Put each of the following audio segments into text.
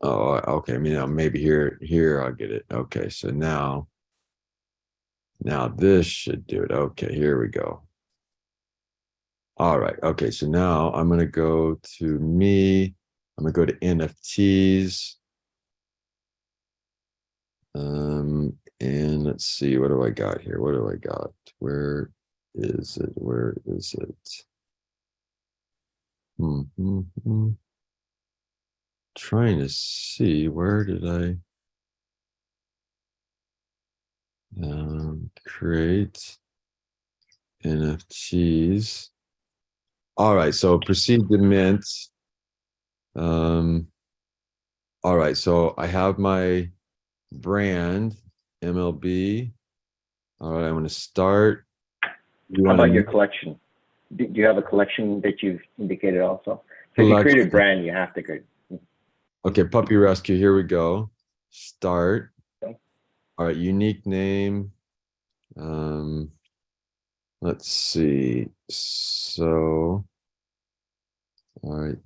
Oh, okay. I mean, maybe here I'll get it. Okay, so now this should do it. Okay, here we go. All right. Okay, so now I'm gonna go to me. I'm gonna go to NFTs. And let's see, what do I got here? What do I got? Where is it? Where is it? Trying to see, where did I create NFTs? All right, so proceed to mint. All right, so I have my brand, MLB. All right, I'm going to start. How about your collection? Do you have a collection that you've indicated also? So if you Collection. create a brand, you have to create. Okay, puppy rescue. Here we go. Start. Okay. All right, unique name. Let's see. So, all right,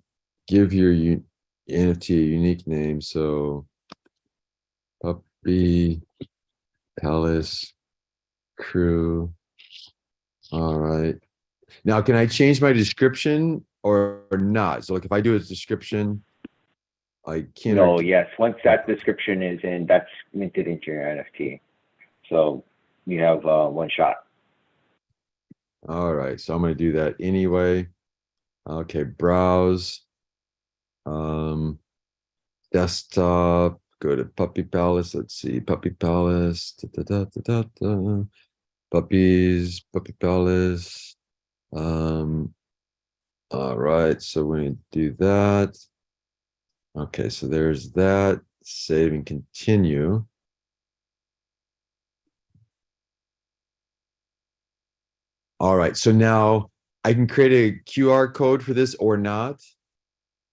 give your NFT a unique name. So, puppy palace crew. All right. Now, can I change my description or not? So, like, if I do a description, I can't. No, yes. Once that description is in, that's minted into your NFT. So you have one shot. All right, so I'm going to do that anyway. Okay, browse. Desktop. Go to Puppy Palace. Let's see, Puppy Palace. Puppies, Puppy Palace. All right, so we're going to do that. Okay, so there's that. Save and continue. All right, so now I can create a QR code for this or not.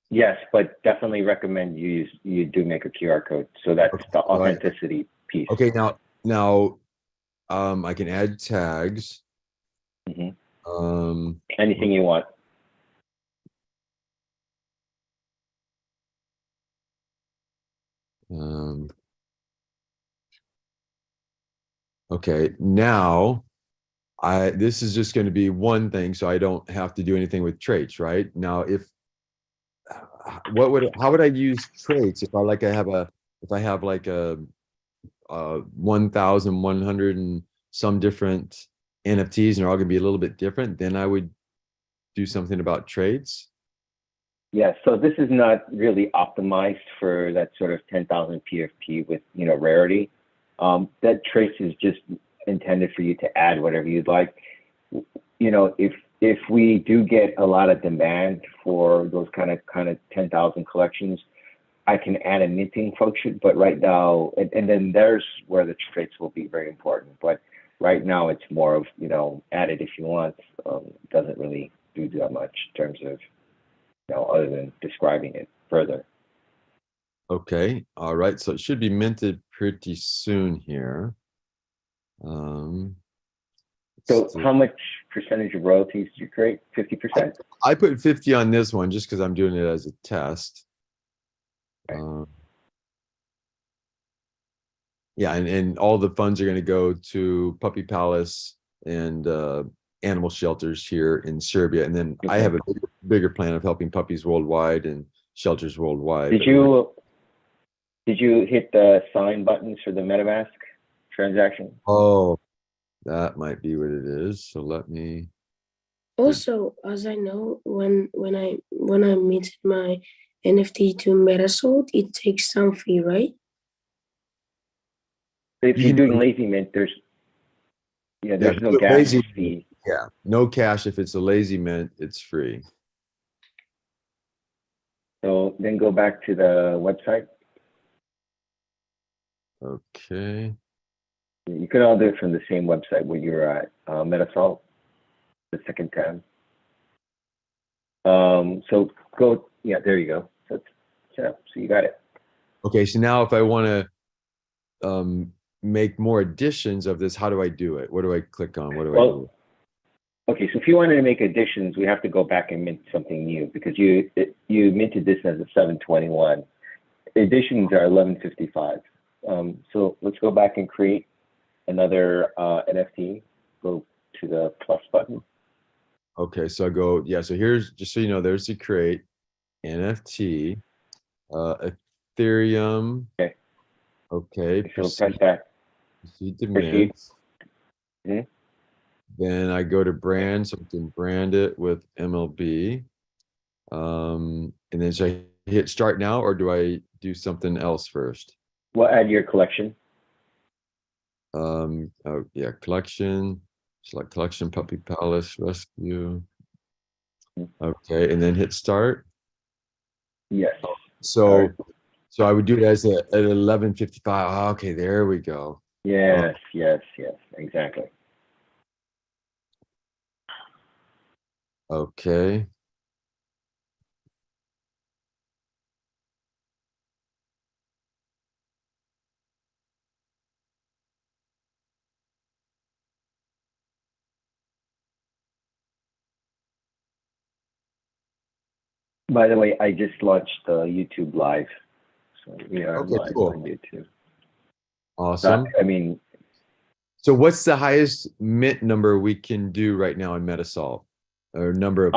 Yes, but definitely recommend you do make a QR code. So that's the authenticity piece. Okay, now I can add tags. Anything you want. Okay, now this is just going to be one thing, so I don't have to do anything with traits, right? Now, how would I use traits if I have like a 1,100 and some different NFTs and they're all going to be a little bit different, then I would do something about traits. Yeah, so this is not really optimized for that sort of 10,000 PFP with rarity. That trace is just intended for you to add whatever you'd like. If we do get a lot of demand for those kind of 10,000 collections, I can add a minting function. But right now, and then there's where the traits will be very important. But right now, it's more of add it if you want. Doesn't really do that much in terms of other than describing it further. Okay, all right. So it should be minted pretty soon here. So how much percentage of royalties did you create? 50%? I put 50 on this one just because I'm doing it as a test. Okay. Yeah, and all the funds are going to go to Puppy Palace and animal shelters here in Serbia. And then I have a bigger plan of helping puppies worldwide and shelters worldwide. Did you hit the sign buttons for the MetaMask transaction? Oh, that might be what it is. So let me. Also, as I know, when I minted my NFT to Metasalt, it takes some fee, right? If you're doing lazy mint, there's no gas fee. Yeah, no cash. If it's a lazy mint, it's free. So then go back to the website. Okay. You can all do it from the same website where you're at, Metasalt, the second tab. So go, yeah, there you go. So it's set up. So you got it. Okay, so now if I want to make more additions of this, how do I do it? What do I click on? What do I do? Okay, so if you wanted to make additions, we have to go back and mint something new because you minted this as a 721. editions are 1155. So let's go back and create another NFT. Go to the plus button. Okay, so I go, yeah, so here's, just so you know, there's the create NFT, Ethereum. Okay. Okay, So press that. proceed to Proceed. mint. Mhm. Then I go to brand, so I can brand it with MLB. And then should I hit start now, or do I do something else first? We'll add your collection. Oh yeah, collection, select collection, Puppy Palace Rescue. Okay, and then hit start. Yes. So, Start. so I would do it as at 11:55. Okay, there we go. Yes, yes, yes, exactly. Okay. By the way, I just launched YouTube Live, so we are Okay, live cool. on YouTube. Awesome. I mean, So what's the highest mint number we can do right now in Metasalt? Or number of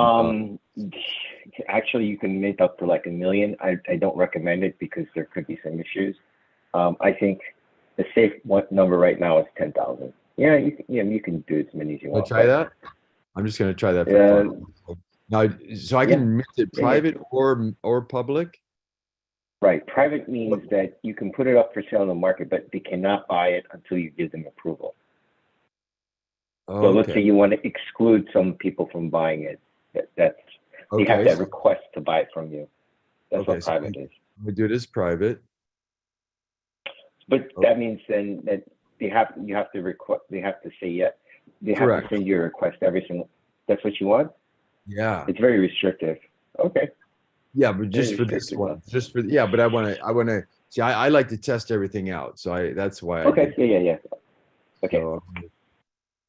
actually, you can make up to like 1 million. I don't recommend it because there could be some issues. I think the safe number right now is 10,000. Yeah, you can do as many as you Can I want. try that? I'm just gonna try that for fun. Now, so I Yeah. can mint it Yeah, yeah. private or public? Right. Private means that you can put it up for sale in the market, but they cannot buy it until you give them approval. So let's say Okay, you want to exclude some people from buying it. That's they have okay, that request to buy it from you. That's okay, what so private is. we do it as private. But Oh. that means then that you have to request. They have to say yes. They have Correct. to send you a request every single. That's what you want. Yeah, It's very restrictive. Okay. yeah, but just Very for this restrictive, one, just for, yeah, but I wanna, see, I like to test everything out, so that's why I Okay. did. Yeah. Okay. So,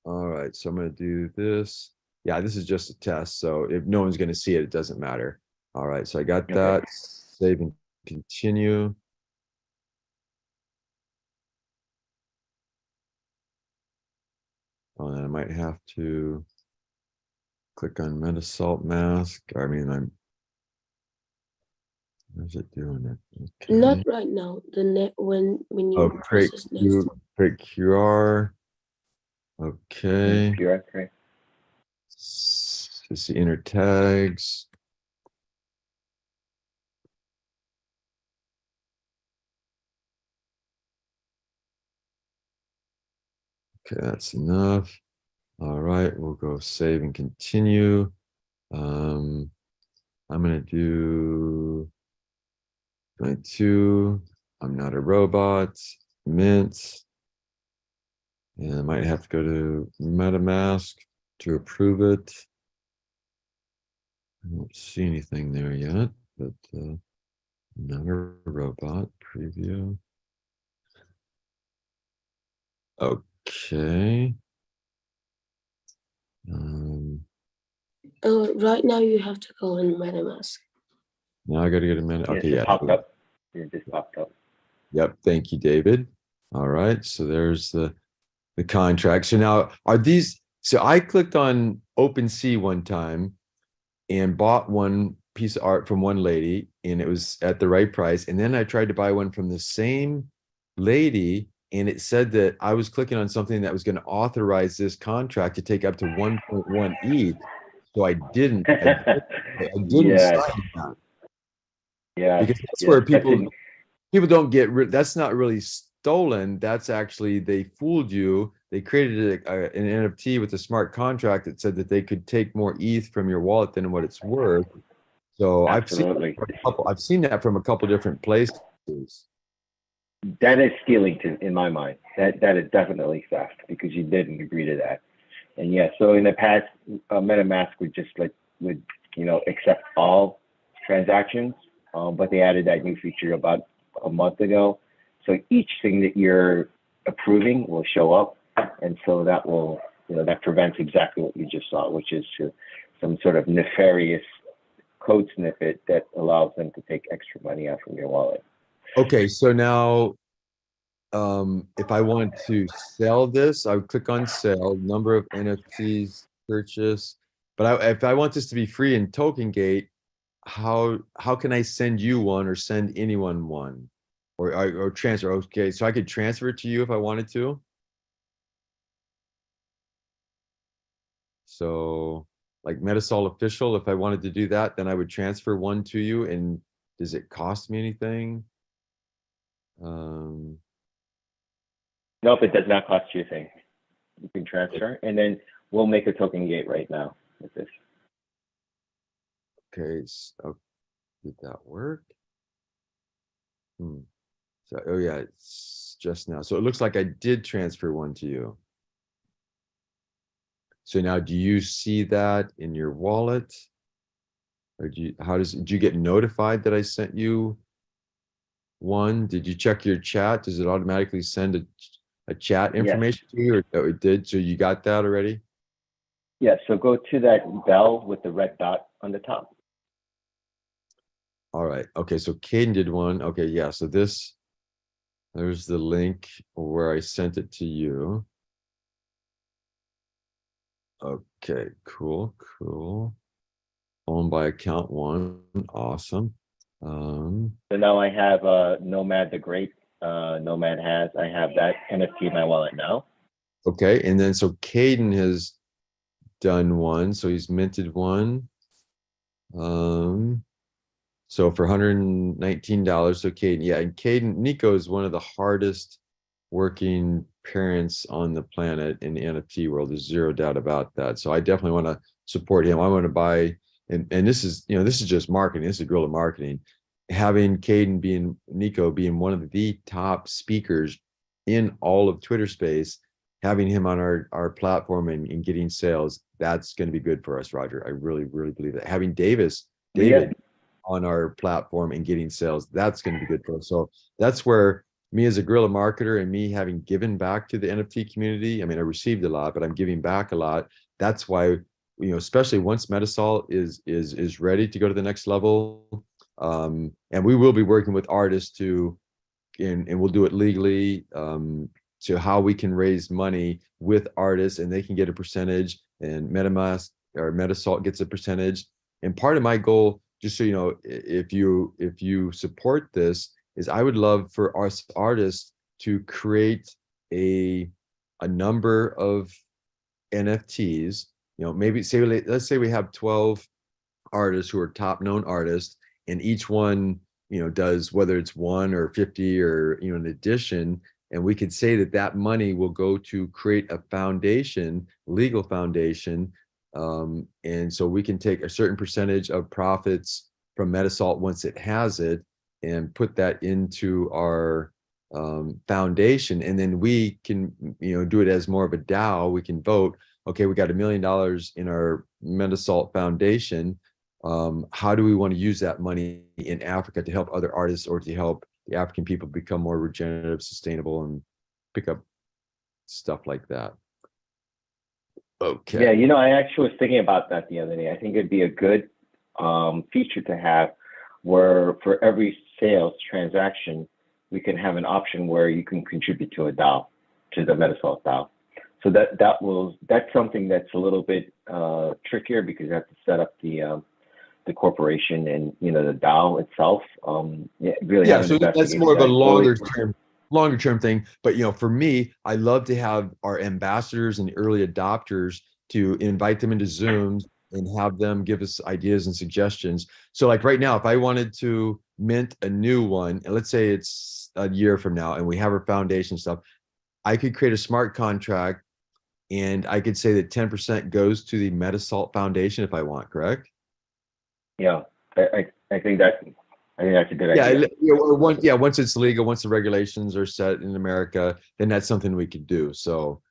all right, so I'm gonna do this. Yeah, this is just a test, so if no one's gonna see it, it doesn't matter. All right, so I got Okay. that. Save and continue. Oh, and I might have to click on Metasalt mask. I mean, where's it doing it? Okay. Not right now. The net when Oh, you process next. create QR. Okay. Pure. Right. Just the inner tags. Okay, that's enough. All right, we'll go save and continue. I'm gonna do 22. I'm not a robot. Mint. And I might have to go to MetaMask to approve it. I don't see anything there yet, but not a robot preview. Okay. Right now you have to go in MetaMask. Now I got to get a minute. Yes, Okay, it yeah. popped up. It just popped up. Yep. Thank you, David. All right. So there's the contract. So now are these? So I clicked on OpenSea one time and bought one piece of art from one lady, and it was at the right price. And then I tried to buy one from the same lady, and it said that I was clicking on something that was going to authorize this contract to take up to 1.1 ETH. So I didn't. I didn't Yes. sign that Yeah. because that's Yes. where people don't get that's not really stolen. That's actually they fooled you. They created an NFT with a smart contract that said that they could take more ETH from your wallet than what it's worth. So Absolutely. I've seen that from a couple different places. That is stealing in my mind. That is definitely theft because you didn't agree to that. And yeah, so in the past, MetaMask would accept all transactions, but they added that new feature about a month ago. So each thing that you're approving will show up, and so that will that prevents exactly what you just saw, which is some sort of nefarious code snippet that allows them to take extra money out from your wallet. Okay, so now if I want to sell this, I would click on sell, number of NFTs purchase. But if I want this to be free in Token Gate, how can I send you one or send anyone one? Or transfer? Okay, so I could transfer it to you if I wanted to. So like Metasalt official, if I wanted to do that, then I would transfer one to you. And does it cost me anything? Um, Nope, it does not cost you a thing. You can transfer, and then we'll make a token gate right now with this. okay, so did that work? Hmm. So, oh yeah, it's just now. So it looks like I did transfer one to you. So now do you see that in your wallet? Or do you get notified that I sent you one? Did you check your chat? Does it automatically send a chat Yes. information to you? Or oh, it did? So you got that already? Yes. So go to that bell with the red dot on the top. All right. Okay. So Caden did one. Okay. Yeah. So there's the link where I sent it to you. Okay. Cool. Cool. Owned by account one. Awesome. So now I have Nomad the Great. Nomad has. I have that NFT in my wallet now. Okay. And then so Caden has done one. So he's minted one. So for $119. So Caden, yeah, and Caden, Nico is one of the hardest working parents on the planet in the NFT world. There's zero doubt about that. So I definitely want to support him. I want to buy, and this is, this is just marketing. This is guerrilla marketing. Having Caden Nico being one of the top speakers in all of Twitter space, having him on our platform and getting sales, that's going to be good for us, Roger. I really, really believe that. Having David on our platform and getting sales, that's going to be good for us. So that's where me as a guerrilla marketer and me having given back to the NFT community. I mean, I received a lot, but I'm giving back a lot. That's why, especially once Metasalt is ready to go to the next level. And we will be working with artists and we'll do it legally, to how we can raise money with artists and they can get a percentage and MetaMask or Metasalt gets a percentage. And part of my goal, just so you know, if you support this, is I would love for us artists to create a number of NFTs. Maybe let's say we have 12 artists who are top known artists, and each one does, whether it's one or 50 or an addition, and we could say that money will go to create a foundation, legal foundation, and so we can take a certain percentage of profits from Metasalt once it has it and put that into our foundation, and then we can do it as more of a DAO. We can vote, okay, we got $1 million in our Metasalt foundation. How do we want to use that money in Africa to help other artists or to help the African people become more regenerative, sustainable, and pick up stuff like that? Okay. Yeah, I actually was thinking about that the other day. I think it'd be a good feature to have where for every sales transaction, we can have an option where you can contribute to a DAO, to the Metasalt DAO. So that's something that's a little bit trickier because you have to set up the corporation and the DAO itself. So that's more of a longer term thing. But for me, I love to have our ambassadors and early adopters to invite them into Zooms and have them give us ideas and suggestions. So like right now, if I wanted to mint a new one, and let's say it's a year from now and we have our foundation stuff, I could create a smart contract and I could say that 10% goes to the Metasalt Foundation if I want, correct? Yeah, I think that's a good idea. Once it's legal, once the regulations are set in America, then that's something we could do. So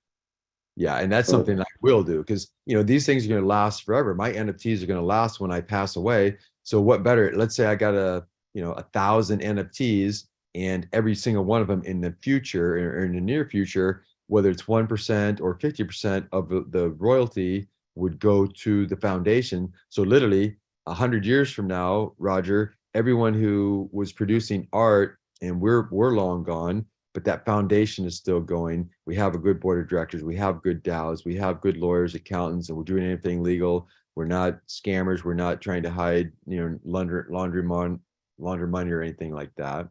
yeah, and that's something I will do because these things are going to last forever. My NFTs are going to last when I pass away. So what better? Let's say I got 1,000 NFTs, and every single one of them in the future or in the near future, whether it's 1% or 50% of the royalty would go to the foundation. So literally 100 years from now, Roger, everyone who was producing art and we're long gone, but that foundation is still going. We have a good board of directors. We have good DAOs. We have good lawyers, accountants, and we're doing anything legal. We're not scammers. We're not trying to hide, launder money or anything like that.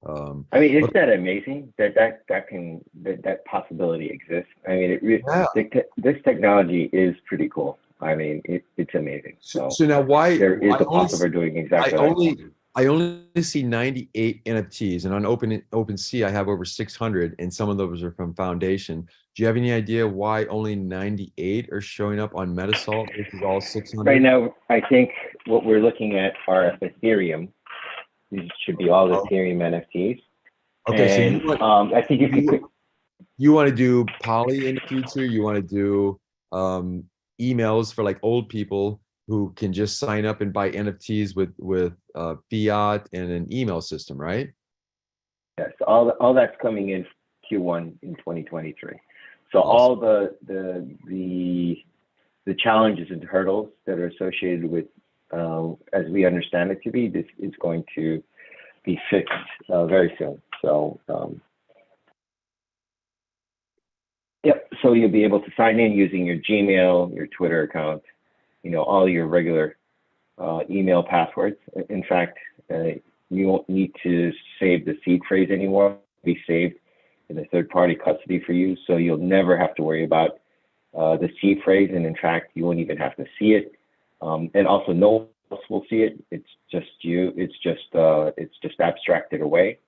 I mean, isn't that amazing that possibility exists? I mean, Yeah. this technology is pretty cool. I mean, it's amazing. So, So now why there is I a only possibility of doing I exactly that. only see 98 NFTs, and on OpenSea I have over 600, and some of those are from Foundation. Do you have any idea why only 98 are showing up on Metasalt, which is all 600? Right now, I think what we're looking at are Ethereum. These should be all Ethereum NFTs. Okay, so And I think if you could, you want to do Poly in the future? You want to do emails for like old people who can just sign up and buy NFTs with fiat and an email system, right? yes, all that's coming in Q1 in 2023. So Awesome. all the challenges and hurdles that are associated with, as we understand it to be, this is going to be fixed very soon. So, yep. So you'll be able to sign in using your Gmail, your Twitter account, all your regular email passwords. In fact, you won't need to save the seed phrase anymore. It'll be saved in a third-party custody for you, so you'll never have to worry about the seed phrase, and in fact, you won't even have to see it. And also, no one else will see it. It's just you. It's just abstracted away,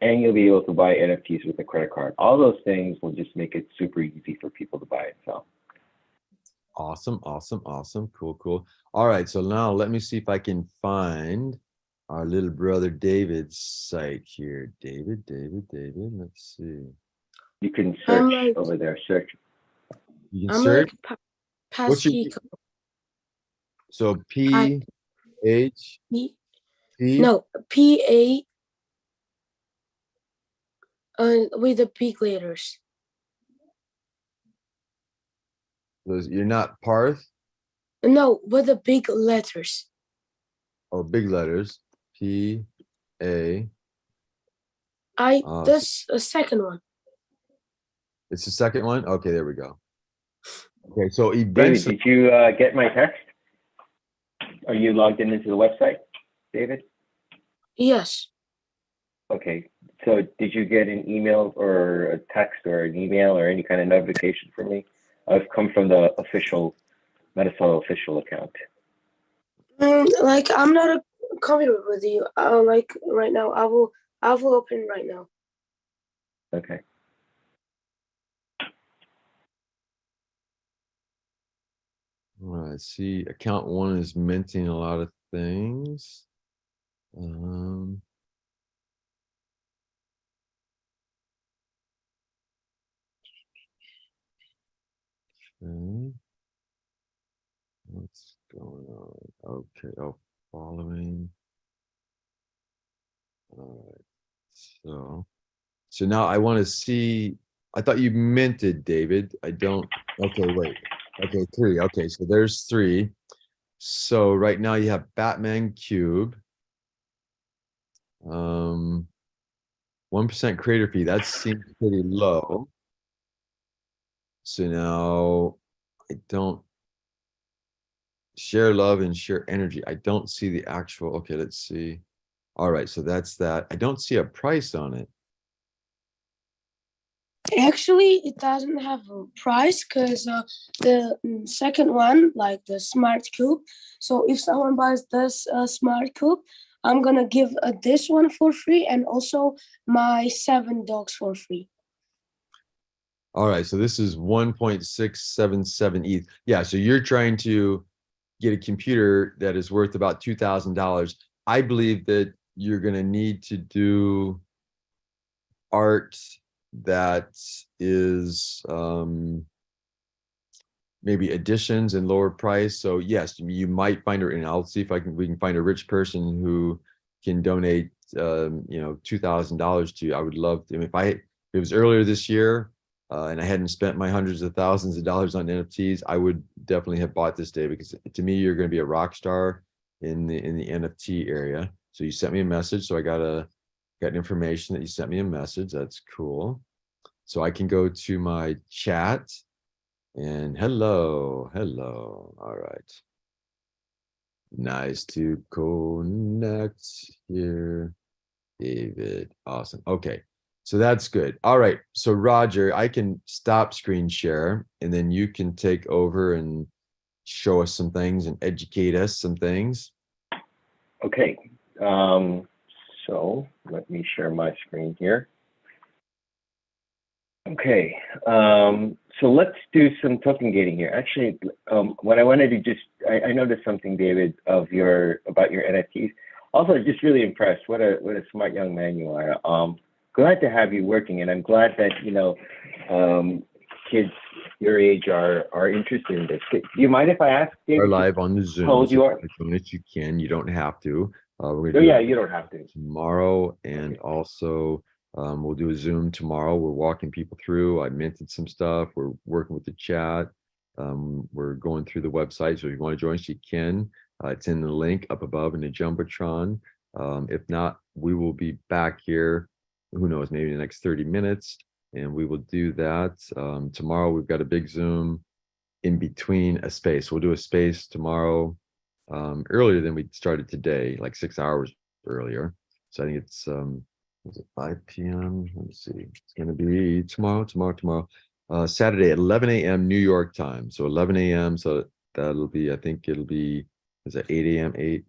and you'll be able to buy NFTs with a credit card. All those things will just make it super easy for people to buy it. So. Awesome, awesome, awesome. Cool. All right, so now let me see if I can find our little brother David's site here. David. Let's see. You can search over there. Search. You can search. What's your so P H P? No, PA with the big letters. You're not Parth? No, with the big letters. Oh, big letters. P A. This a second one. It's the second one? Okay, there we go. Okay, so David, eventually. did you get my text? Are you logged into the website, David? Yes. Okay, so did you get an email or a text or an email or any kind of notification from me? I've come from the official Metasalt official account. Like I'm not a computer with you. Like right now, I will open right now. Okay. All right, see, account one is minting a lot of things. Okay. What's going on? Okay, following. All right, so now I want to see. I thought you minted, David. I don't. Okay, wait. Okay, 3. Okay, so there's 3. So right now you have Batman Cube. 1% creator fee. That seems pretty low. So now I don't share love and share energy. I don't see the actual. Okay, let's see. All right, so that's that. I don't see a price on it. Actually, it doesn't have a price because the second one, like the smart cube. So if someone buys this smart cube, I'm gonna give this one for free and also my 7 dogs for free. All right, so this is 1.677 ETH. Yeah, so you're trying to get a computer that is worth about $2,000. I believe that you're going to need to do art that is maybe additions and lower price. So yes, you might find her, and I'll see if we can find a rich person who can donate $2,000 to you. I would love to. I mean, if it was earlier this year and I hadn't spent my hundreds of thousands of dollars on NFTs, I would definitely have bought this day, because to me, you're going to be a rock star in the NFT area. So you sent me a message, so I got got information that you sent me a message. That's cool. So I can go to my chat and hello. All right. Nice to connect here, David. Awesome. Okay. So that's good. All right. So Roger, I can stop screen share and then you can take over and show us some things and educate us some things. Okay. So let me share my screen here. Okay. So let's do some token gating here. Actually, what I wanted to just, I noticed something, David, about your NFTs. Also, just really impressed. What a smart young man you are. Glad to have you working, and I'm glad that kids your age are interested in this. Do you mind if I ask, David? Are live on the Zoom. How old you are? As soon as you can. You don't have to. We're Oh gonna yeah, do you don't have to. tomorrow, and Okay. also we'll do a Zoom tomorrow. We're walking people through. I minted some stuff. We're working with the chat. We're going through the website. So if you want to join us, you can. It's in the link up above in the Jumbotron. If not, we will be back here. Who knows, maybe in the next 30 minutes. And we will do that. Tomorrow, we've got a big Zoom in between a space. We'll do a space tomorrow earlier than we started today, like 6 hours earlier. So I think it's was it 5 p.m.? Let me see. It's gonna be tomorrow, Saturday at 11 a.m. New York time. So 11 a.m. So that'll be, I think it'll be, is it 8 a.m. 8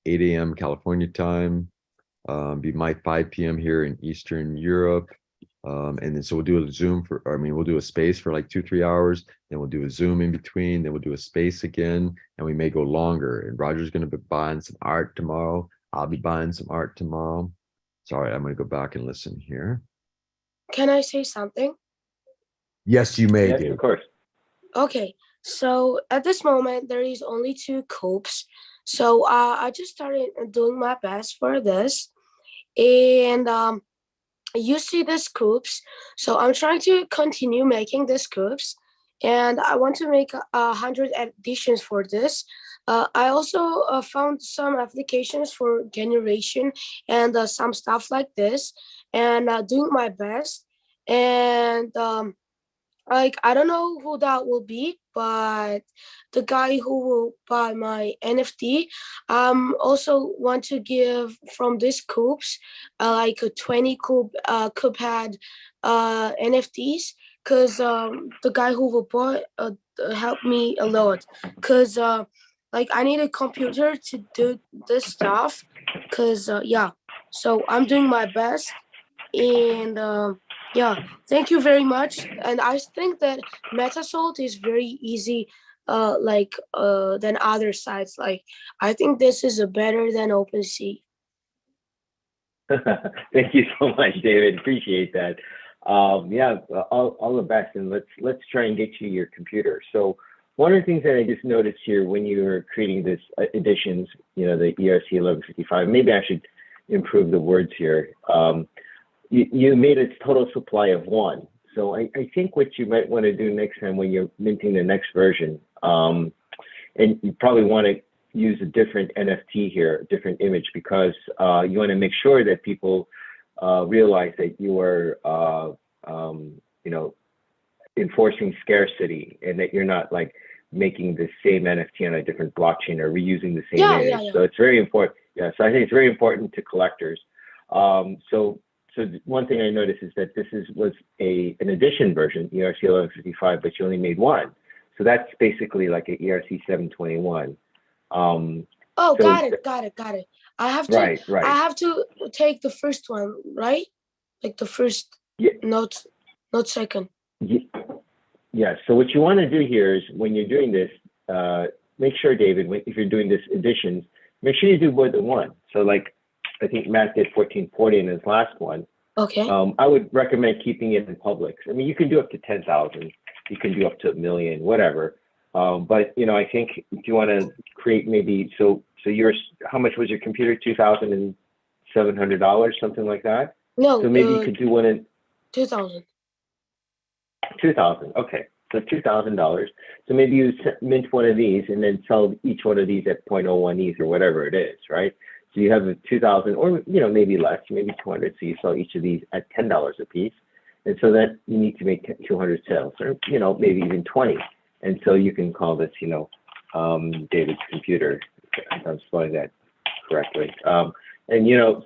a.m. California time. Be my 5 p.m. here in Eastern Europe. And then so we'll do a Zoom we'll do a space for like 2-3 hours, then we'll do a Zoom in between, then we'll do a space again, and we may go longer. And Roger's gonna be buying some art tomorrow. I'll be buying some art tomorrow. Sorry, I'm gonna go back and listen here. Can I say something? Yes, you may, Yes, Dave. of course. Okay, so at this moment there is only 2 coops. So I just started doing my best for this, and you see these coops. So I'm trying to continue making these coops, and I want to make 100 editions for this. I also found some applications for generation and some stuff like this, and doing my best. And like I don't know who that will be, but the guy who will buy my NFT, also want to give from this coops, like a 20 coop had NFTs, cause the guy who will buy helped me a lot, cause like I need a computer to do this stuff, cause yeah, so I'm doing my best, and yeah, thank you very much. And I think that Metasalt is very easy, than other sites. Like I think this is a better than OpenSea. Thank you so much, David. Appreciate that. Yeah, all the best, and let's try and get you your computer. So one of the things that I just noticed here when you were creating this editions, the ERC 1155. Maybe I should improve the words here. You made a total supply of 1. So I think what you might want to do next time when you're minting the next version, and you probably want to use a different NFT here, a different image, because you want to make sure that people realize that you are, enforcing scarcity, and that you're not like making the same NFT on a different blockchain or reusing the same image. So it's very important. Yeah, so I think it's very important to collectors. So one thing I noticed is that this was an edition version, ERC 1155, but you only made 1. So that's basically like an ERC 721. Got it. I have to. Right. I have to take the first one, right? Like the first, Yeah. not second. Yeah. So what you want to do here is when you're doing this, make sure, David, if you're doing this editions, make sure you do more than 1. So like, I think Matt did 1440 in his last one. Okay. I would recommend keeping it in public. I mean, you can do up to 10,000, you can do up to 1 million, whatever. But I think if you want to create maybe so yours, how much was your computer? $2,700, something like that. No. So maybe you could do one in 2,000. 2,000. Okay, so $2,000. So maybe you mint one of these and then sell each one of these at 0.01 ETH or whatever it is, right? So you have a 2,000, or maybe less, maybe 200. So you sell each of these at $10 a piece, and so that you need to make 200 sales, or maybe even 20. And so you can call this, David's computer, if I'm spelling that correctly. And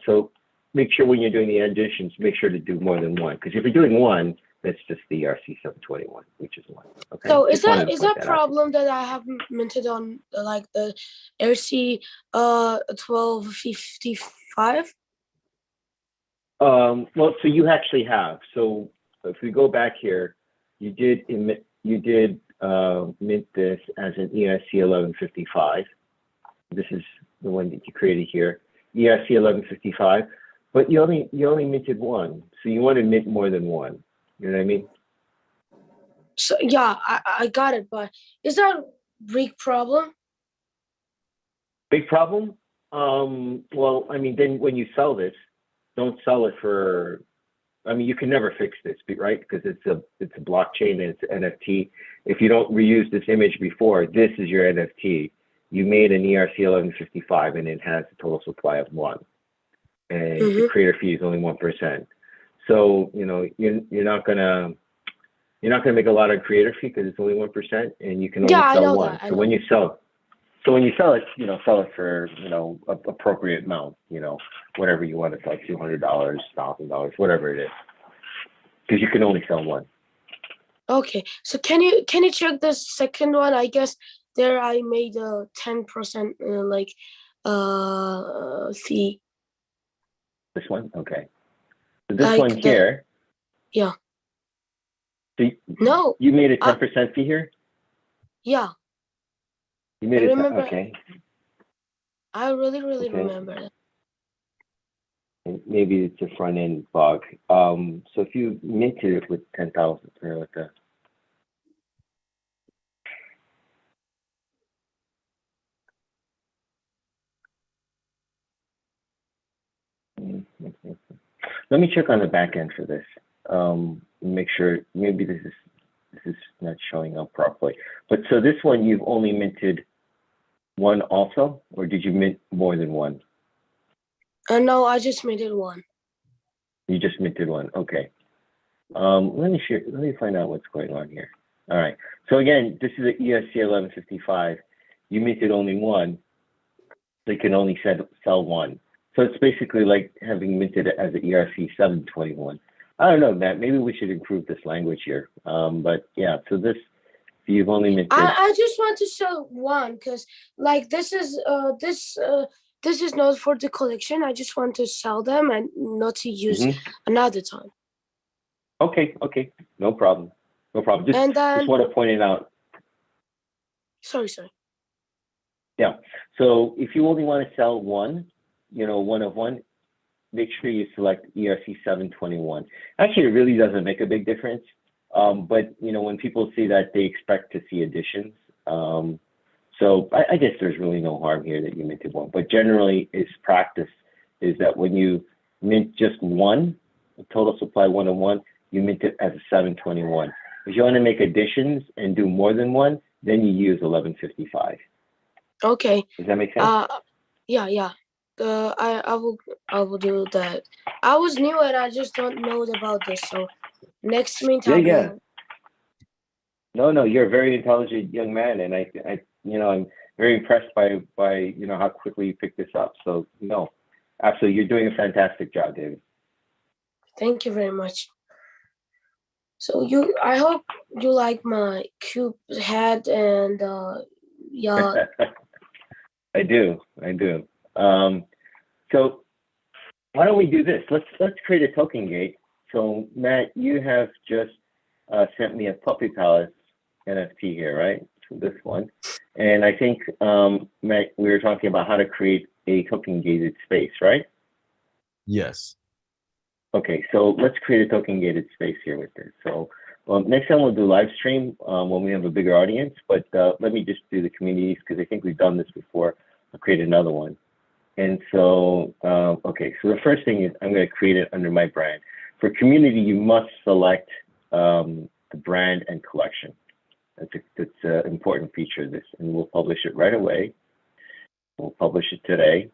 so make sure when you're doing the additions, make sure to do more than one, because if you're doing one, that's just the ERC 721, which is one. Okay. So Just wanted to is point that that out. problem that I have minted on like the RC 1255? Well, so you actually have. So if we go back here, you did mint this as an ERC 1155. This is the one that you created here, ERC 1155. But you only minted one, so you want to mint more than one. You know what I mean? So yeah, I got it, but is that a big problem? Big problem? Well, I mean, then when you sell this, don't sell it for. I mean, you can never fix this, right? Because it's a blockchain and it's an NFT. If you don't reuse this image before, this is your NFT. You made an ERC 1155, and it has a total supply of 1, and the creator fee is only 1%. So you're not gonna make a lot of creator fee because it's only 1%, and you can only sell one. So when you sell it, sell it for appropriate amount, whatever you want to sell, $200, $1,000, whatever it is, because you can only sell one. Okay, so can you check the second one? I guess there I made a 10% fee. This one, okay. So this one here. Yeah. So no. You made a 10% fee here. Yeah. You made it. Okay. I really remember that. And maybe it's a front end bug. So if you minted it with 10,000, or like that. Let me check on the back end for this. Make sure maybe this is not showing up properly. But so this one you've only minted one also, or did you mint more than one? No, I just minted one. You just minted one. Okay. Let me find out what's going on here. All right. So again, this is an ERC 1155. You minted only one. They can only sell one. So it's basically like having minted it as an ERC 721. I don't know, Matt. Maybe we should improve this language here. But yeah, so you've only minted. I just want to sell one because like this is not for the collection. I just want to sell them and not to use another time. Okay. No problem. Just want to point it out. Sorry. Yeah. So if you only want to sell one, one of one, make sure you select ERC 721. Actually, it really doesn't make a big difference. But when people see that, they expect to see additions. So I guess there's really no harm here that you minted one. But generally, its practice is that when you mint just one, a total supply 101, you mint it as a 721. If you want to make additions and do more than one, then you use 1155. Okay. Does that make sense? Yeah. I will do that. I was new and I just don't know about this. So next meantime. Yeah. No, you're a very intelligent young man, and I'm very impressed by how quickly you picked this up. So no, absolutely, you're doing a fantastic job, David. Thank you very much. So I hope you like my cube head and yeah. I do. So why don't we do this? Let's create a token gate. So Matt, you have just sent me a Puppy Palace NFT here, right? So this one, and I think Matt, we were talking about how to create a token gated space, right? Yes. Okay, so let's create a token gated space here with this. So next time we'll do live stream when we have a bigger audience, but let me just do the communities because I think we've done this before. I'll create another one. And so, okay, so the first thing is I'm going to create it under my brand. For community, you must select the brand and collection. That's an important feature of this, and we'll publish it right away. We'll publish it today.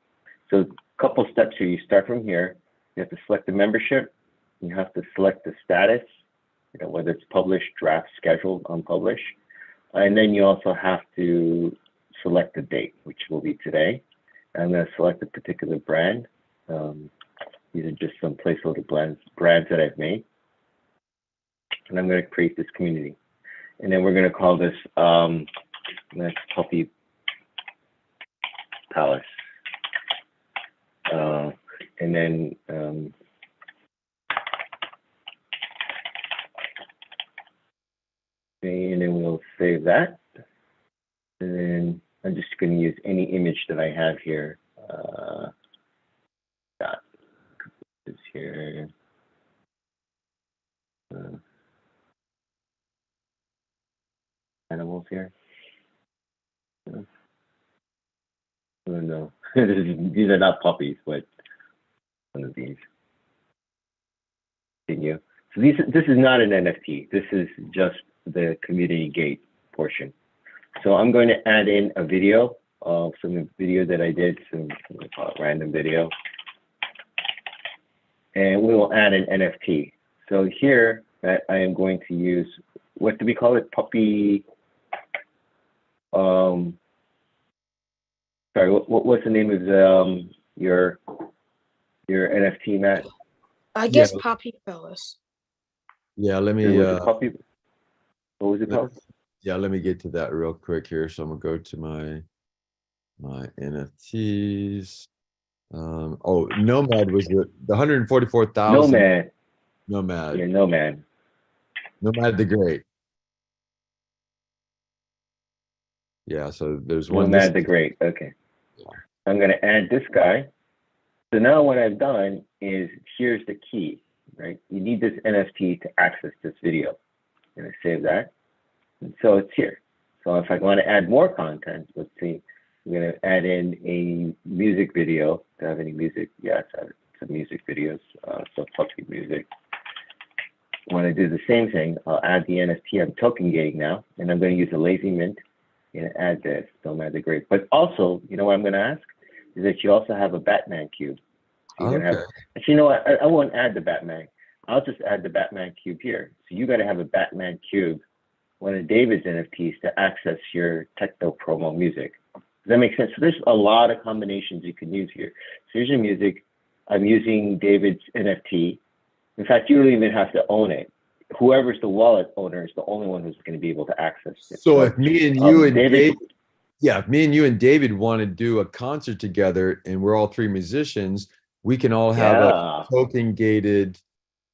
So couple steps here. You start from here. You have to select the membership. You have to select the status, whether it's published, draft, scheduled, unpublished. And then you also have to select the date, which will be today. I'm going to select a particular brand. These are just some placeholder brands that I've made. And I'm going to create this community. And then we're going to call this next Puppy Palace. And then we'll save that. And then I'm just going to use any image that I have here. Got this here. Animals here. Oh no, these are not puppies, but one of these. Continue. So this is not an NFT. This is just the community gate portion. So I'm going to add in a video of some video that I did, some call it random video. And we will add an NFT. So here that I am going to use, what do we call it? Puppy, sorry, what's the name of the, your NFT, Matt? I guess Puppy Palace. Yeah, let me, what was it called? Yeah, let me get to that real quick here. So I'm gonna go to my NFTs. Oh, Nomad was the 144,000. Nomad. Nomad. Yeah, Nomad. Nomad the Great. Yeah, so there's one. Nomad the Great. Okay. Yeah. I'm gonna add this guy. So now what I've done is, here's the key, right? You need this NFT to access this video. I'm gonna save that. And so it's here. So if I want to add more content, let's see, I'm going to add in a music video. Do I have any music? Yes, I have some music videos, so puppy music. When I do the same thing, I'll add the NFT. I'm token gating now, and I'm going to use a lazy mint and add this. Don't add the great. But also, you know what I'm going to ask? Is that you also have a Batman cube. So you're gonna have, actually, you know what? I won't add the Batman. I'll just add the Batman cube here. So you got to have a Batman cube, one of David's NFTs, to access your techno promo music. Does that make sense? So there's a lot of combinations you can use here. So here's your music. I'm using David's NFT. In fact, you don't even have to own it. Whoever's the wallet owner is the only one who's going to be able to access it. So if me and you and David, if me and you and David want to do a concert together and we're all three musicians, we can all have a token gated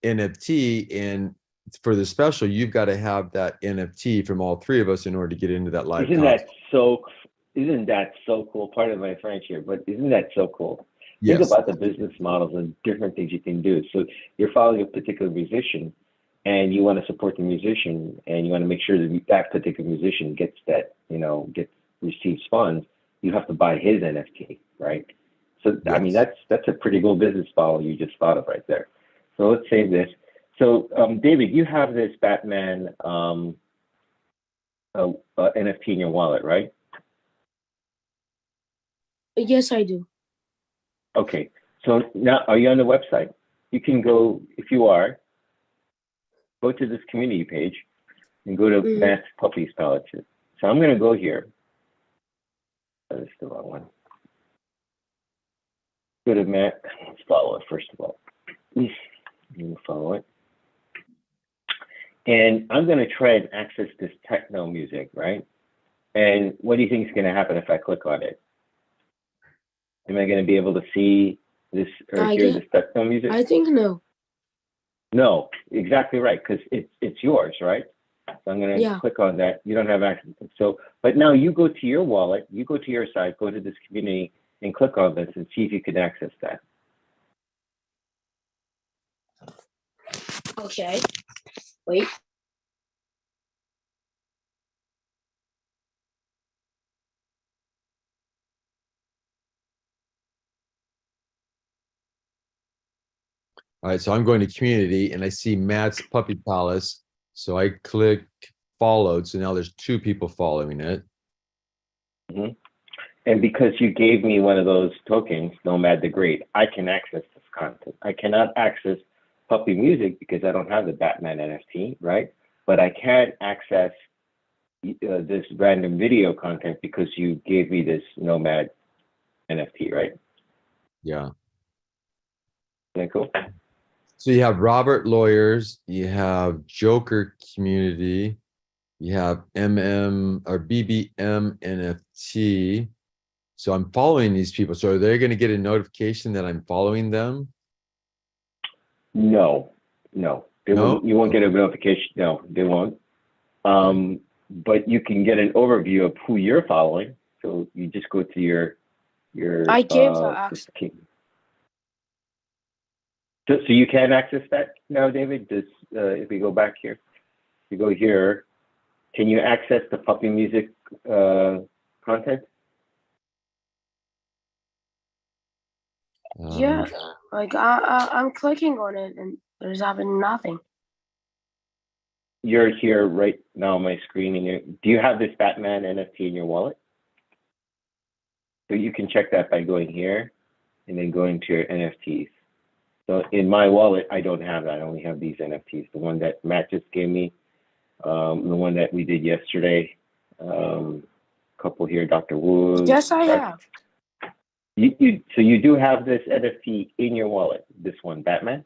NFT, and for the special, you've got to have that NFT from all three of us in order to get into that live concert. Isn't that so cool? Pardon my French here, but isn't that so cool? Yes. Think about the business models and different things you can do. So you're following a particular musician and you want to support the musician and you want to make sure that that particular musician gets that, receives funds. You have to buy his NFT, right? So, yes. I mean, that's a pretty cool business model you just thought of right there. So let's save this. So David, you have this Batman NFT in your wallet, right? Yes, I do. Okay, so now are you on the website? You can go, if you are, go to this community page and go to Matt's Puppies Palace. So I'm going to go here. Oh, that's the wrong one. Go to Matt. Let's follow it first of all. Follow it. And I'm going to try and access this techno music, right? And what do you think is going to happen if I click on it? Am I going to be able to see this or hear this techno music? I think no. No, exactly right, because it's yours, right? So I'm going to click on that. You don't have access. So, but now you go to your wallet, you go to your site, go to this community, and click on this and see if you can access that. Okay. Wait. All right, so I'm going to community and I see Matt's Puppy Palace. So I click followed. So now there's two people following it. Mm-hmm. And because you gave me one of those tokens, Nomad the Great, I can access this content. I cannot access Puppy Music because I don't have the Batman NFT, right? But I can access this random video content because you gave me this Nomad NFT, right? Yeah. Isn't that cool? So you have Robert Lawyers, you have Joker Community, you have MM or BBM NFT. So I'm following these people. So are they going to get a notification that I'm following them? No, no. No? You won't get a notification. No, they won't. But you can get an overview of who you're following. So you just go to your I gave the access. So you can access that now, David. This if we go back here, if you go here, can you access the Puppy Music content? Yeah, like I'm clicking on it and there's happening nothing. You're here right now on my screen, and do you have this Batman NFT in your wallet? So you can check that by going here and then going to your NFTs. So in my wallet, I don't have that. I only have these NFTs. The one that Matt just gave me, the one that we did yesterday, couple here, Dr. Wood. Yes, I have. So you do have this NFT in your wallet, this one, Batman?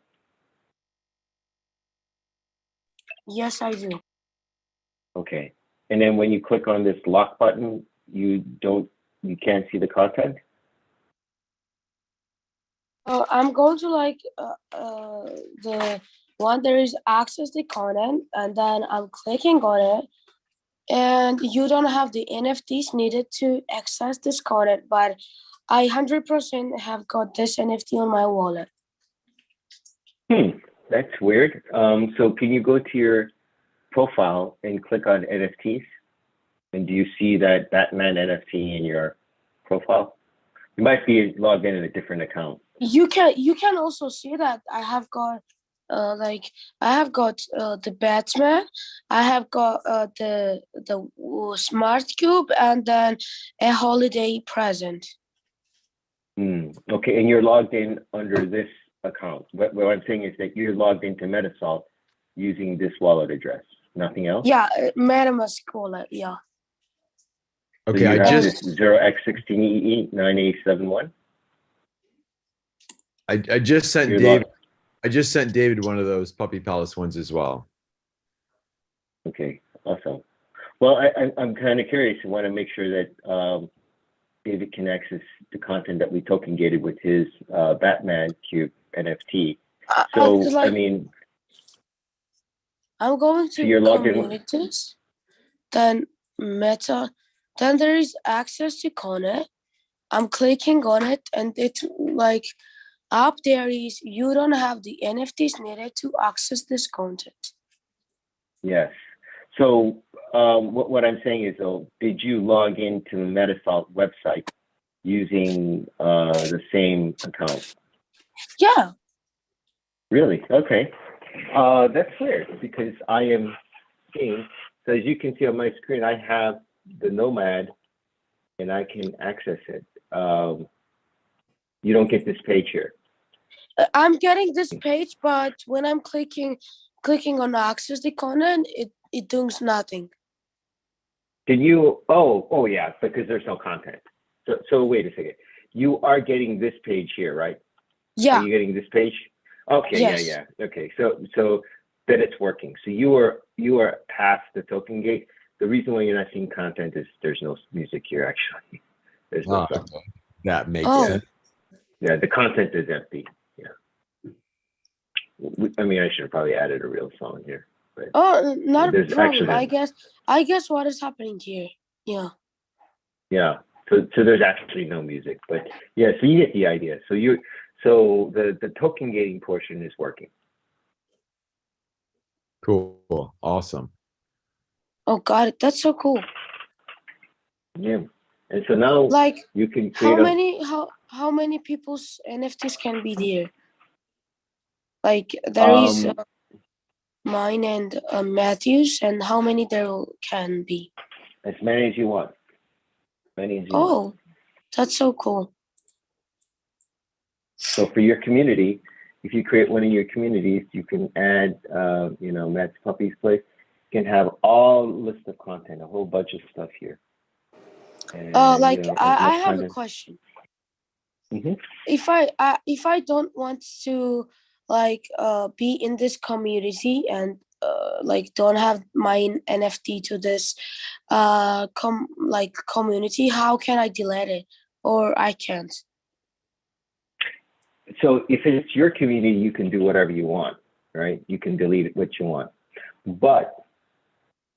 Yes, I do. Okay. And then when you click on this lock button, you can't see the content? I'm going to like the one there is access the content, and then I'm clicking on it, and you don't have the NFTs needed to access this content, but I 100% have got this NFT on my wallet. That's weird. So can you go to your profile and click on NFTs? And do you see that Batman NFT in your profile? You might be logged in a different account. You can also see that I have got the Batman, I have got the smart cube, and then a holiday present. Okay, and you're logged in under this account. What I'm saying is that you're logged into Metasalt using this wallet address. Nothing else? Yeah, MetaMask wallet. Yeah. Okay, So you I have just this 0x16EE9871. I just sent You're David. logged. I just sent David one of those Puppy Palace ones as well. Okay, awesome. Well, I'm kind of curious. I want to make sure that David can access the content that we token gated with his Batman Cube NFT. So I mean, I'm going so you're to logged in. communities, then Meta, then there is access to Connect. I'm clicking on it, and it's like up there is you don't have the NFTs needed to access this content. Yes. So what I'm saying is, though, did you log into the Metasalt website using the same account? Yeah. Really? Okay. That's weird because I am seeing. So as you can see on my screen, I have the Nomad, and I can access it. You don't get this page here. I'm getting this page, but when I'm clicking on access the content, it does nothing. Can you? Oh yeah, because there's no content. So wait a second. You are getting this page here, right? Yeah. Are you getting this page? Okay. Yes. Yeah. Okay. So then it's working. So you are past the token gate. The reason why you're not seeing content is there's no music here actually. There's no song. Okay. That makes Oh. sense. Yeah, the content is empty. Yeah. I mean, I should have probably added a real song here. But Oh, not a there's problem. actually I guess what is happening here. Yeah. Yeah. So there's actually no music, but yeah. So you get the idea. So the token gating portion is working. Cool. Awesome. Oh, got it. That's so cool. Yeah. And so now Like you can create how many people's NFTs can be there? Like there is mine and Matthews, and how many there can be? as many as you want. Many as you Oh, want. That's so cool. So for your community, if you create one of your communities, you can add, Matt's Puppy's Place. You can have all list of content, a whole bunch of stuff here. And, Like as I much have a content. question. Mm-hmm. If I don't want to like be in this community and like don't have my NFT to this community, how can I delete it? Or I can't. So if it's your community, you can do whatever you want, right? You can delete what you want. But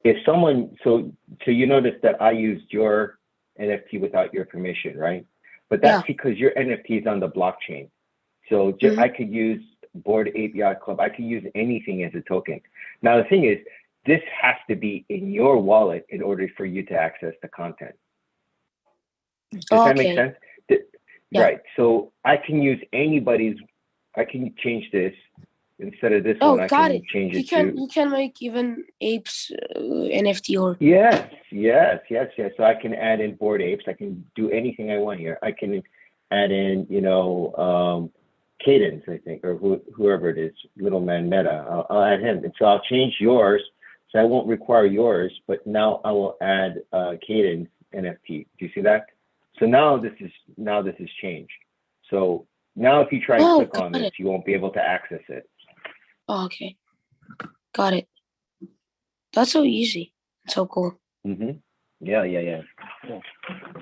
if someone, so you notice that I used your NFT without your permission, right? But that's Yeah. because your NFT is on the blockchain. So Mhm. I could use Board Ape Yacht Club. I could use anything as a token. Now the thing is, this has to be in your wallet in order for you to access the content. Does that make Okay. sense? Yeah. Right. So I can use anybody's. I can change this instead of this Oh, one. I got can it. change You it can to. make even apes NFT or Yes. So I can add in Bored Apes. I can do anything I want here. I can add in, Cadence, I think, or whoever it is, Little Man Meta. I'll add him, and so I'll change yours. So I won't require yours, but now I will add Cadence NFT. Do you see that? So now this is changed. So now if you try and oh, click on got this, it. you won't be able to access it. Oh, okay, got it. That's so easy. So cool. Mm-hmm. Yeah.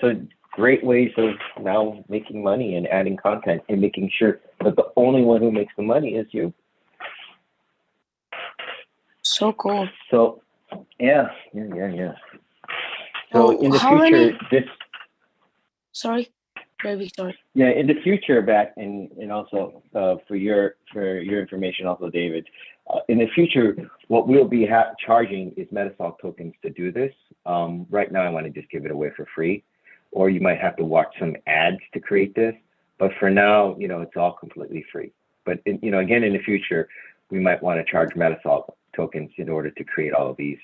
So great ways of now making money and adding content and making sure that the only one who makes the money is you. So cool. So yeah. So in the how future, many? Sorry, very big sorry. in the future, Bat, and also for your information, also David, in the future, what we'll be charging is Metasalt tokens to do this. Right now, I want to just give it away for free, or you might have to watch some ads to create this. But for now, it's all completely free. But again, in the future, we might want to charge Metasalt tokens in order to create all of these.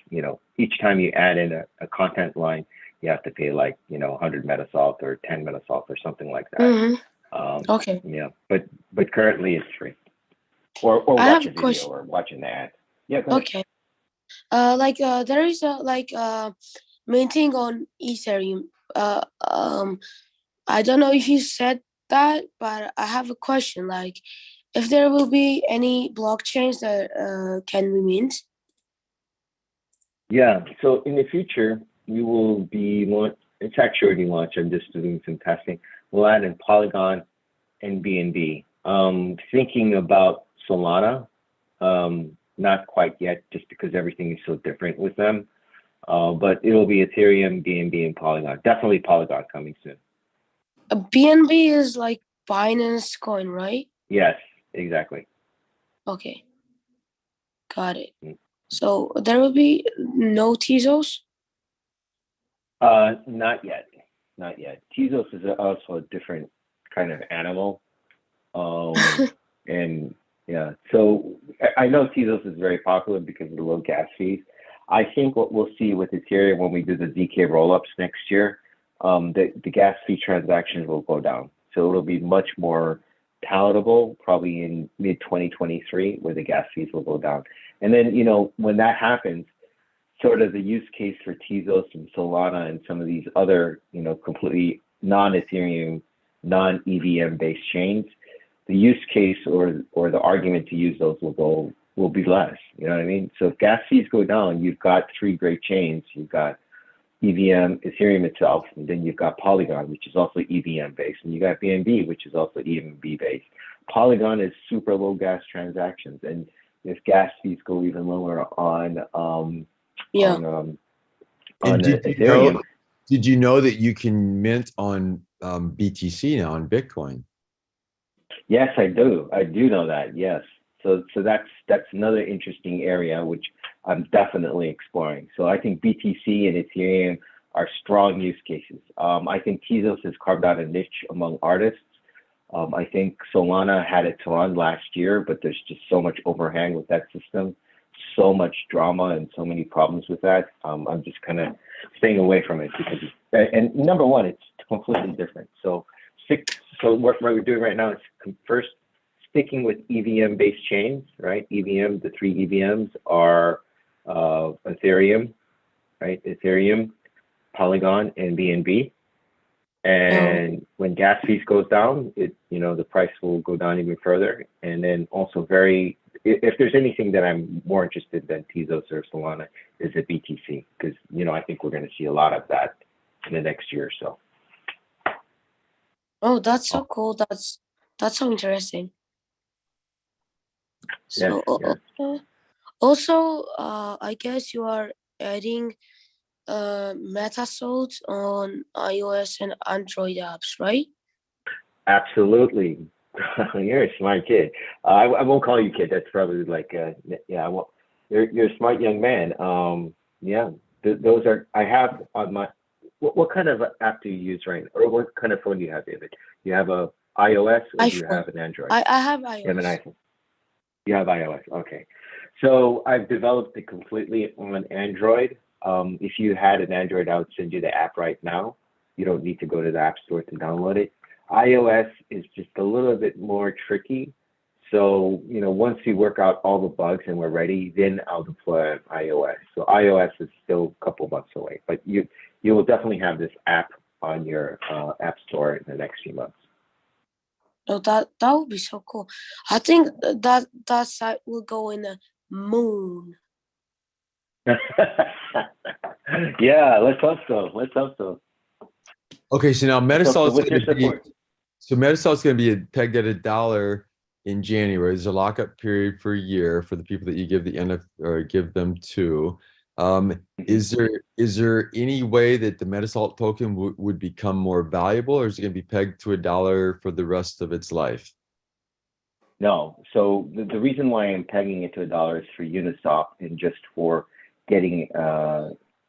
Each time you add in a content line, you have to pay like 100 Metasalt or 10 Metasalt or something like that. Mm-hmm. Okay. Yeah, but currently it's free. Or I have watch a a video question. or watch an ad. Yeah, go ahead. Okay. There is a minting on Ethereum. I don't know if you said that, but I have a question. Like, if there will be any blockchains that can we mint? Yeah, so in the future, we will be it's actually already launched. I'm just doing some testing. We'll add in Polygon and BNB. Thinking about Solana, not quite yet, just because everything is so different with them. But it'll be Ethereum, BNB, and Polygon. Definitely Polygon coming soon. BNB is like Binance coin, right? Yes, exactly. Okay, got it. So there will be no Tezos? Not yet. Tezos is also a different kind of animal. And yeah, so I know Tezos is very popular because of the low gas fees. I think what we'll see with Ethereum when we do the ZK rollups next year, the gas fee transactions will go down. So it'll be much more palatable, probably in mid 2023, where the gas fees will go down. And then, when that happens, sort of the use case for Tezos and Solana and some of these other, completely non-Ethereum, non-EVM based chains, the use case or the argument to use those will be less. You know what I mean? So if gas fees go down, you've got three great chains. You've got EVM, Ethereum itself, and then you've got Polygon, which is also EVM based, and you got BNB, which is also EVM based. Polygon is super low gas transactions, and if gas fees go even lower on Ethereum. Did you know that you can mint on BTC now, on Bitcoin? Yes, I do. I do know that. Yes. So that's another interesting area which I'm definitely exploring. So I think BTC and Ethereum are strong use cases. I think Tezos has carved out a niche among artists. I think Solana had its run last year, but there's just so much overhang with that system, so much drama and so many problems with that. I'm just kind of staying away from it because and number one, it's completely different. So what we're doing right now is first sticking with EVM based chains, right? EVM, the three EVMs are Ethereum, right? Ethereum, Polygon, and BNB. And when gas fees goes down, the price will go down even further. And then also if there's anything that I'm more interested than Tezos or Solana is a BTC, because, I think we're going to see a lot of that in the next year or so. Oh, that's so cool. That's so interesting. So also, I guess you are adding Metasalt on iOS and Android apps, right? Absolutely. You're a smart kid. I won't call you kid. That's probably like, I won't. You're a smart young man. Those are, I have on my, what kind of app do you use right now? Or what kind of phone do you have, David? You have a iOS or do you have an Android? I have iOS. You have an iPhone. You have iOS. Okay. So I've developed it completely on Android. If you had an Android, I would send you the app right now. You don't need to go to the App Store to download it. iOS is just a little bit more tricky. So, once we work out all the bugs and we're ready, then I'll deploy iOS. So iOS is still a couple months away, but you will definitely have this app on your App Store in the next few months. Oh, that would be so cool. I think that site will go in the moon. Yeah, let's hope so. Okay, so now Metasalt's what's your going to be support? Metasalt's going to be pegged at $1 in January. There's a lockup period for a year for the people that you give the NF or give them to. Is there any way that the Metasalt token would become more valuable, or is it going to be pegged to $1 for the rest of its life? No. So the reason why I'm pegging it to $1 is for Uniswap and just for getting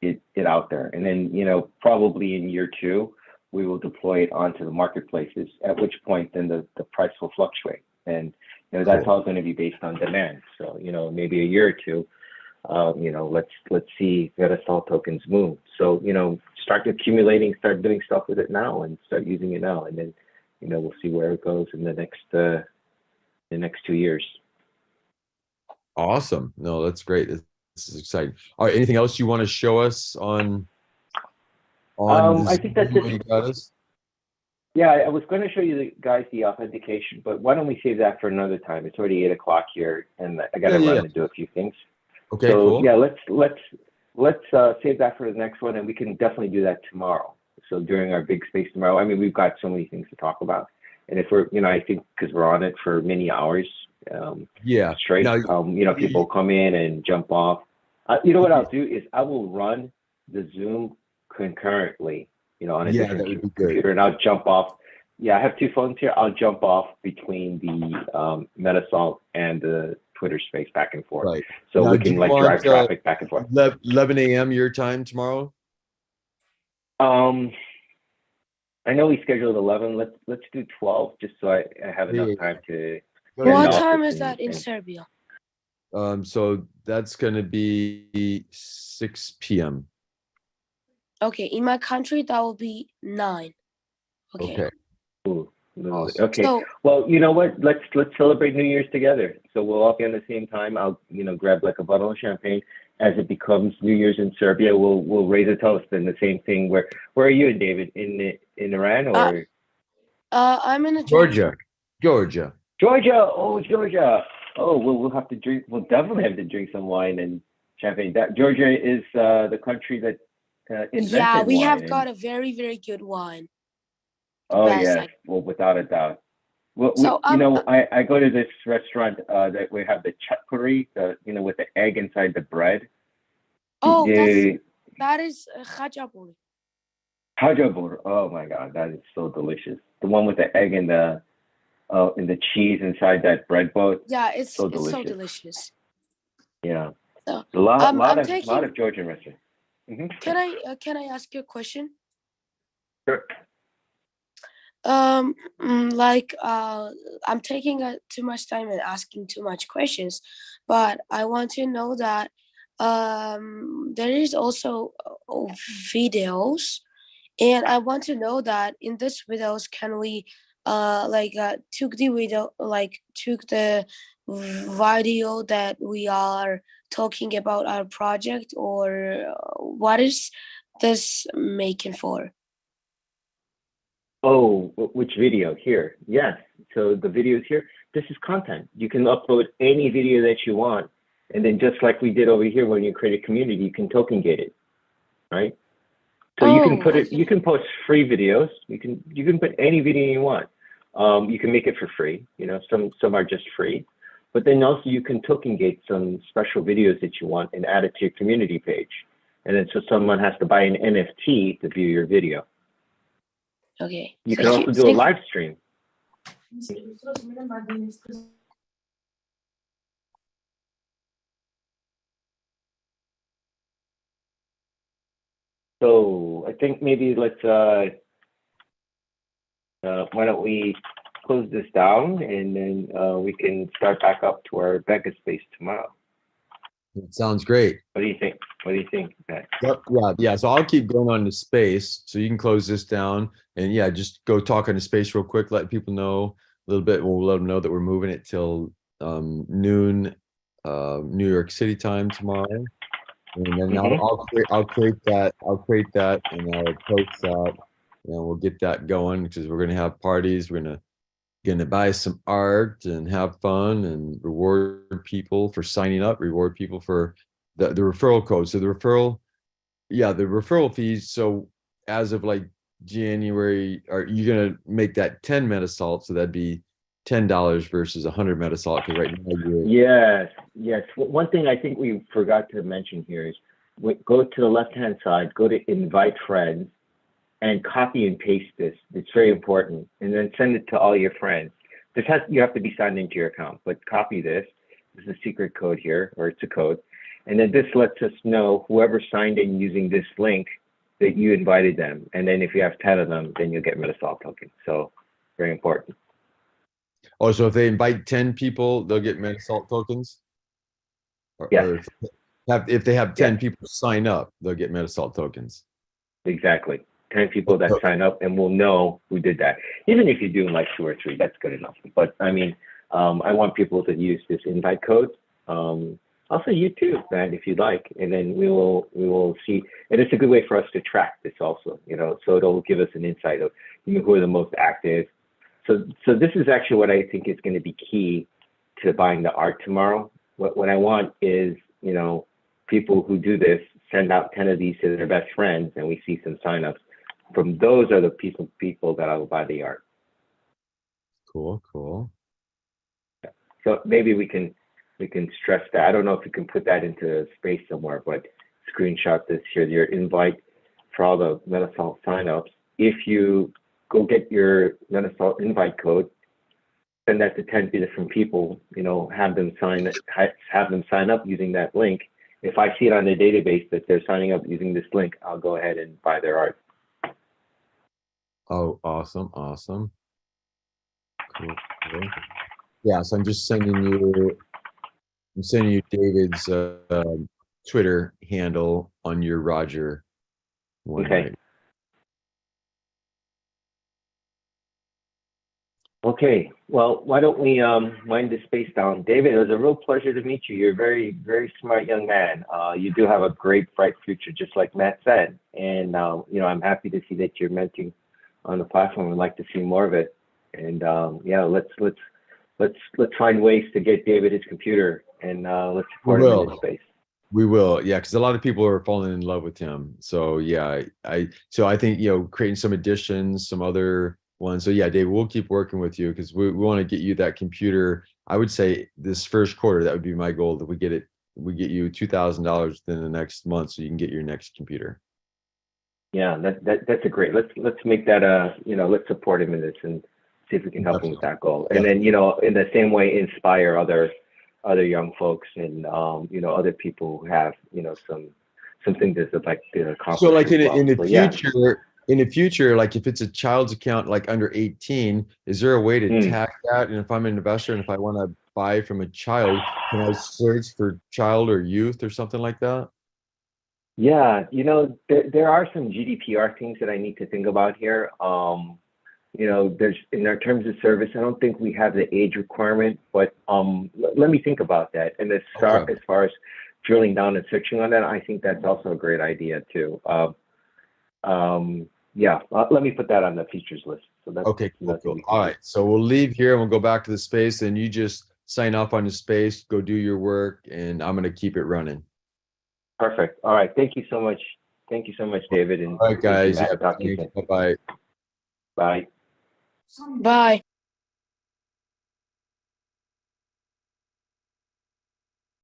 it out there. And then, probably in year 2, we will deploy it onto the marketplaces, at which point then the price will fluctuate. And, that's all going to be based on demand. So, maybe a year or two, let's see Metasalt tokens move. So, start accumulating, start doing stuff with it now and start using it now. And then, we'll see where it goes in the next 2 years. Awesome. No, that's great. This is exciting. All right. Anything else you want to show us on I think that's it. You got us? Yeah, I was going to show you guys the authentication, but why don't we save that for another time? It's already 8 o'clock here, and I got to run and do a few things. Okay, so, cool. Yeah, let's save that for the next one, and we can definitely do that tomorrow. So during our big space tomorrow, I mean, we've got so many things to talk about, and if we're, I think because we're on it for many hours, straight. Now, people come in and jump off. What I'll do is I will run the Zoom concurrently. On a different computer, and I'll jump off. Yeah, I have 2 phones here. I'll jump off between the Metasalt and the Twitter space back and forth. Right. So we can drive traffic back and forth. 11 a.m. your time tomorrow? I know we scheduled 11. Let's do 12, just so I have enough time to. What time is that in Serbia? So that's going to be 6 p.m. Okay, in my country that will be 9. Okay. Ooh, awesome. Okay. So, well, you know what? Let's celebrate New Year's together. So we'll all be on the same time. I'll grab like a bottle of champagne. As it becomes New Year's in Serbia, we'll raise a toast. And the same thing. Where are you, David? In Iran or? I'm in Georgia. Georgia. Oh, Georgia. Oh, we'll have to drink. We'll definitely have to drink some wine and champagne. Georgia is the country that. We have got a very, very good wine. Oh yeah, well, without a doubt. Well, so, I go to this restaurant that we have the chutney, with the egg inside the bread. Oh, that is khajabur. Khajabur. Oh my God, that is so delicious. The one with the egg and the cheese inside that bread boat. Yeah, it's so delicious. Yeah, so, a lot of Georgian restaurants. Mm-hmm. Can I ask you a question? Sure. I'm taking too much time and asking too much questions, but I want to know that There is also videos, and I want to know that in this videos, can we took the video that we are talking about our project, or what is this making for? Oh, which video? Here. Yes. So the videos here, this is content. You can upload any video that you want. And then just like we did over here, when you create a community, you can token gate it, right? So you can put it, Okay. you can post free videos. You can put any video you want. You can make it for free. You know, some are just free. But then also you can token gate some special videos that you want and add it to your community page. And then so someone has to buy an NFT to view your video. Okay. You can Thank you. also do a Thank you. live stream. So I think maybe let's why don't we close this down, and then we can start back up to our Becca space tomorrow. It sounds great. What do you think? What do you think, Matt? Yep. Yeah. So I'll keep going on to space. So you can close this down, and yeah, just go talk on the space real quick. Let people know a little bit. We'll let them know that we're moving it till noon, New York City time tomorrow. And then I'll create that. I'll create that, and I'll post that, and we'll get that going because we're gonna have parties. We're gonna buy some art and have fun and reward people for signing up. Reward people for the referral code. So the referral fees. So as of like January, are you gonna make that 10 Metasalt? So that'd be $10 versus 100 Metasalt. Because right now you're Yes. One thing I think we forgot to mention here is go to the left-hand side, go to invite friends, and copy and paste this. It's very important. And then send it to all your friends. You have to be signed into your account, but copy this. This is a secret code here, or it's a code. And then this lets us know whoever signed in using this link that you invited them. And then if you have 10 of them, then you'll get Metasalt tokens. So very important. Oh, so if they invite 10 people, they'll get Metasalt tokens? Yes. Or if they have 10 Yes. people sign up, they'll get Metasalt tokens. Exactly. 10 people that sign up, and we'll know who did that. Even if you're doing like 2 or 3, that's good enough. But I mean, I want people to use this invite code. Also you too, man, if you'd like. And then we will see. And it's a good way for us to track this also, you know, so it'll give us an insight of who are the most active. So this is actually what I think is going to be key to buying the art tomorrow. What I want is, you know, people who do this send out 10 of these to their best friends, and we see some signups. From those are the people that I will buy the art. Cool. So maybe we can stress that. I don't know if you can put that into space somewhere, but screenshot this here, your invite for all the Metasalt signups. If you go get your Metasalt invite code, send that to 10 different people, you know, have them sign up using that link. If I see it on the database that they're signing up using this link, I'll go ahead and buy their art. Oh, awesome. Cool. Yeah, so I'm sending you David's Twitter handle on your Roger one. Okay. Right? Okay, well, why don't we wind the space down? David, it was a real pleasure to meet you. You're a very, very smart young man. You do have a great, bright future, just like Matt said. And you know, I'm happy to see that you're mentoring on the platform. I'd like to see more of it. And yeah, let's find ways to get David his computer, and let's support him in this space. We will, yeah, because a lot of people are falling in love with him. So yeah, I think, you know, creating some additions, some other ones. So yeah, Dave, we'll keep working with you because we want to get you that computer. I would say this first quarter, that would be my goal, that we get you $2,000 within the next month so you can get your next computer. Yeah, that's a great. Let's make that you know, let's support him in this and see if we can help him with that goal. And then, you know, in the same way, inspire other young folks and you know, other people who have, you know, something that's like to accomplish. So like in the future, like if it's a child's account like under 18, is there a way to tag that? And if I'm an investor and if I want to 5 from a child, can I search for child or youth or something like that? Yeah, there are some GDPR things that I need to think about here. There's in our terms of service, I don't think we have the age requirement, but let me think about that. And Okay. as far as drilling down and searching on that, I think that's also a great idea too. Yeah, let me put that on the features list. So that's Okay, cool, nothing cool. we can All do. right. So we'll leave here and we'll go back to the space and you just sign off on the space, go do your work, and I'm gonna keep it running. Perfect. All right. Thank you so much. Thank you so much, David. And All right, thank you, guys. Yeah, Matt. Talk to you thanks. soon. Bye-bye. Bye. Bye.